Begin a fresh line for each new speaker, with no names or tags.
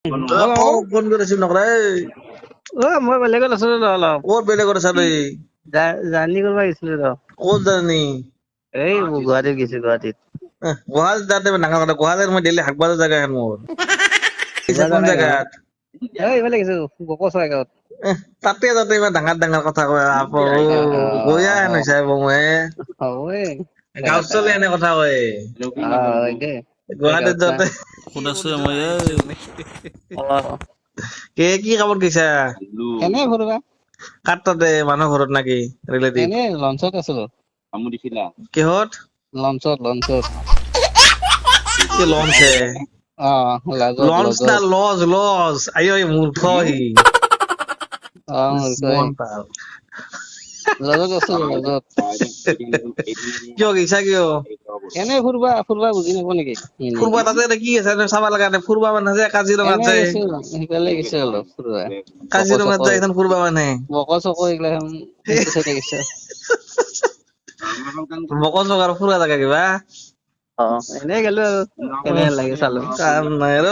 phone কৰিছো নকৰা
মই বেলেগত আছো ৰ অলপ
ক'ত বেলেগত আছা তই
জাৰ্ণি কৰিব আহিছিলো ৰ
ক'ত জানি
এই গুৱাহাটীত গৈছো গুৱাহাটীত
গুৱাহাটী তাতে ডাঙৰ কথা গুৱাহাটীত মই ডেইলি হাকবাৰ জাগা এখন মোৰ পিছে কোন জাগাত
এইফালে গৈছো বকচৰা গাঁৱত
তাতে ইমান ডাঙৰ ডাঙৰ কথা কয় গয়া হেন হৈছে মই গাঁৱত চলে এনে কথা কয় গুৱাহাটীত যাওঁতে কি কামত গৈছা
এনে ফুৰবা
কাৰ তাতে মানুহ ঘৰত নাকি ৰিলেটিভ
এনে লঞ্চত আছিলো
কিহত
লঞ্চত
কি লঞ্চ হে
লাজত
লঞ্চ না
লজত
লজ আইঐ মূৰ্খ সি
লজত আছো লজত
কিয় গৈছা কিয়
এনে ফুৰবা বুজি নাপোৱা নেকি
ফুৰবা তাতে এতিয়া কি আছে চাবা লগা ফুৰবা মানে যে কাজিৰঙাত
এনে
যায়
গেছো সিফালে গেছো অলপ ফুৰবা
কাজিৰঙাত যায় এখন ফুৰবা মানে
বক এইগিলা সেইটো চাইডে গেছো
মকজ আৰু ফুৰা জাগা কিবা
এনেই গেলো আৰু কেনে লাগে চালো
কাম নাই ৰ